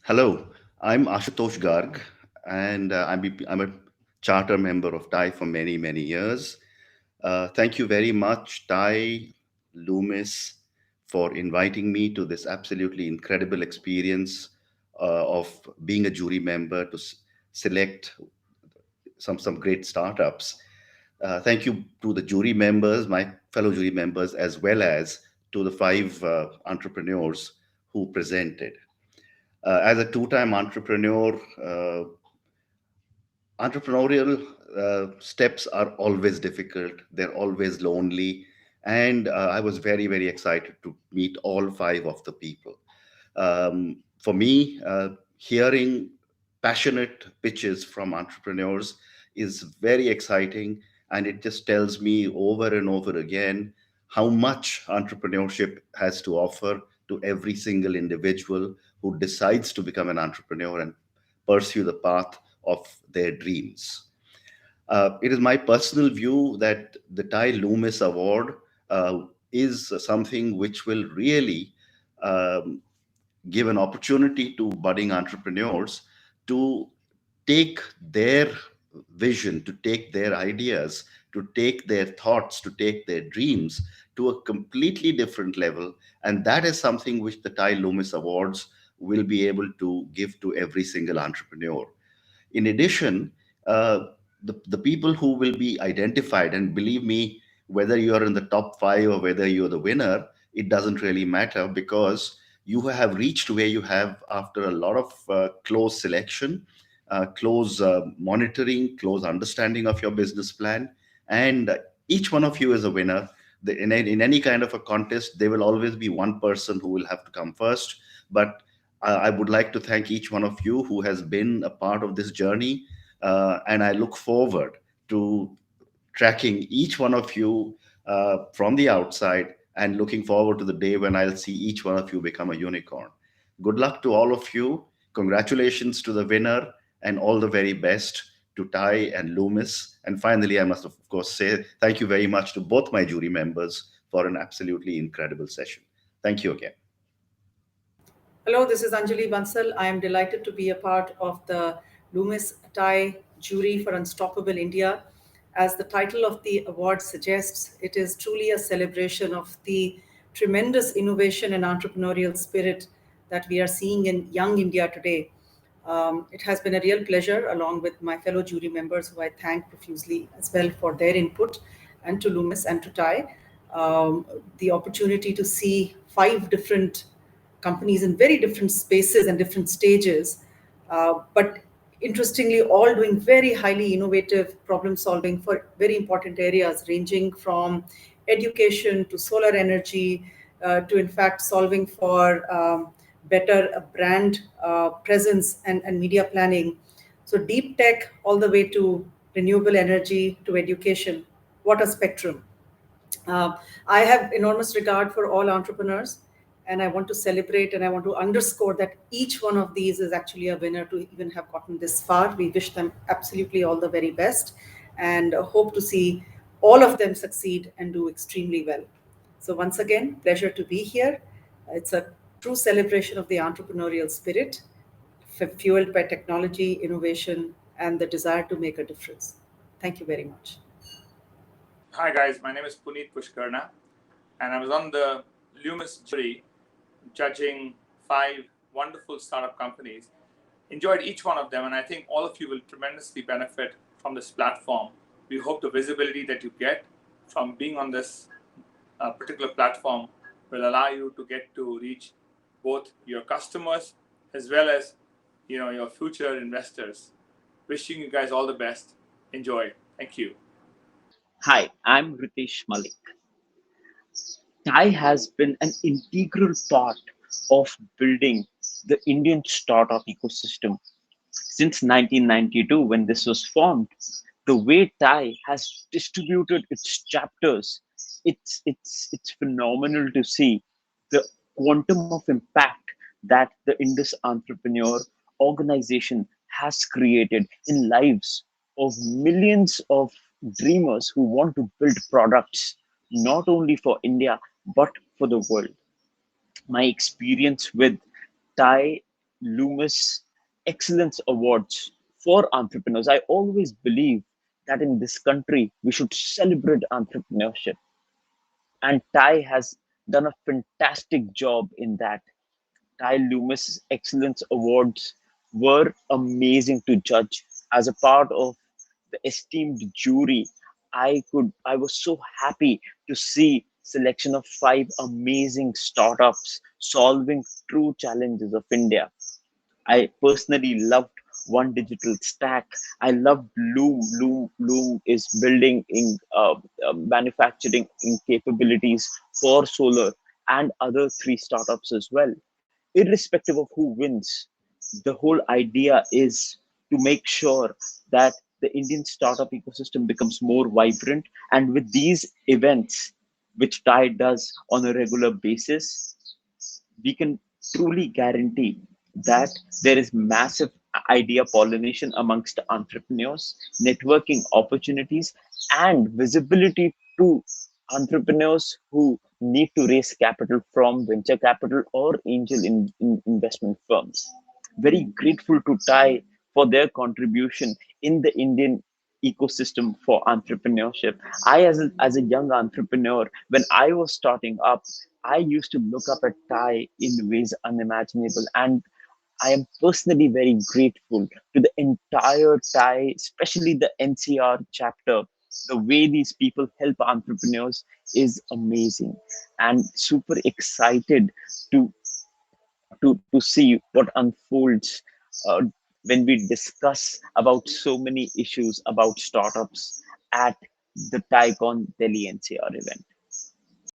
Hello, I'm Ashutosh Garg, and I'm a charter member of TiE for many, many years. Thank you very much, TiE, Lumis, for inviting me to this absolutely incredible experience of being a jury member to select some great startups. Thank you to the jury members, my fellow jury members, as well as to the five entrepreneurs who presented. As a two-time entrepreneur, entrepreneurial steps are always difficult. They're always lonely. And I was very, very excited to meet all five of the people. For me, hearing passionate pitches from entrepreneurs is very exciting. And it just tells me over and over again how much entrepreneurship has to offer to every single individual who decides to become an entrepreneur and pursue the path of their dreams. It is my personal view that the TiE Lumis Award is something which will really um, give an opportunity to budding entrepreneurs to take their vision, to take their ideas, to take their thoughts, to take their dreams to a completely different level. And that is something which the TiE Lumis Awards will be able to give to every single entrepreneur. In addition, the people who will be identified, and believe me, whether you are in the top five or whether you're the winner, it doesn't really matter because you have reached where you have after a lot of close selection, close monitoring, close understanding of your business plan. And each one of you is a winner. In any kind of a contest, there will always be one person who will have to come first. But I would like to thank each one of you who has been a part of this journey. And I look forward to tracking each one of you from the outside and looking forward to the day when I'll see each one of you become a unicorn. Good luck to all of you. Congratulations to the winner and all the very best to TiE and Lumis. And finally, I must, of course, say thank you very much to both my jury members for an absolutely incredible session. Thank you again. Hello, this is Anjali Bansal. I am delighted to be a part of the Lumis TiE Jury for Unstoppable India. As the title of the award suggests, it is truly a celebration of the tremendous innovation and entrepreneurial spirit that we are seeing in young India today. It has been a real pleasure, along with my fellow jury members, who I thank profusely as well for their input, and to Lumis and to TiE, the opportunity to see five different companies in very different spaces and different stages, but interestingly, all doing very highly innovative problem solving for very important areas, ranging from education to solar energy, to in fact solving for better brand presence and media planning. So deep tech all the way to renewable energy to education. What a spectrum. Uh, I have enormous regard for all entrepreneurs, and I want to celebrate and I want to underscore that each one of these is actually a winner to even have gotten this far. We wish them absolutely all the very best and hope to see all of them succeed and do extremely well. So, once again, pleasure to be here. It's a true celebration of the entrepreneurial spirit, fueled by technology, innovation, and the desire to make a difference. Thank you very much. Hi guys, my name is Punit Pushkarna, and I was on the Lumis jury judging five wonderful startup companies. Enjoyed each one of them, and I think all of you will tremendously benefit from this platform. We hope the visibility that you get from being on this particular platform will allow you to get to reach both your customers as well as your future investors. Wishing you guys all the best. Enjoy. Thank you. Hi, I'm Ritesh Malik. TiE has been an integral part of building the Indian startup ecosystem since 1992 when this was formed. The way TiE has distributed its chapters, it's phenomenal to see the quantum of impact that the Indus Entrepreneur organization has created in lives of millions of dreamers who want to build products not only for India but for the world. My experience with TiE Lumis Excellence Awards for entrepreneurs. I always believe that in this country we should celebrate entrepreneurship, and TiE has done a fantastic job in that. TiE Lumis Excellence Awards were amazing to judge. As a part of the esteemed jury, I was so happy to see selection of five amazing startups solving true challenges of India. I personally loved One Digital Stack. I loved Loom. Loom is building in manufacturing in capabilities for solar and other three startups as well. Irrespective of who wins, the whole idea is to make sure that the Indian startup ecosystem becomes more vibrant. And with these events, which TiE does on a regular basis, we can truly guarantee that there is massive idea pollination amongst entrepreneurs, networking opportunities, and visibility to entrepreneurs who need to raise capital from venture capital or angel investment firms. Very grateful to TiE for their contribution in the Indian ecosystem for entrepreneurship. As a young entrepreneur, when I was starting up, I used to look up at TiE in ways unimaginable. And I am personally very grateful to the entire TiE, especially the NCR chapter. The way these people help entrepreneurs is amazing, and super excited to to see what unfolds uh, when we discuss about so many issues about startups at the TiEcon Delhi-NCR event.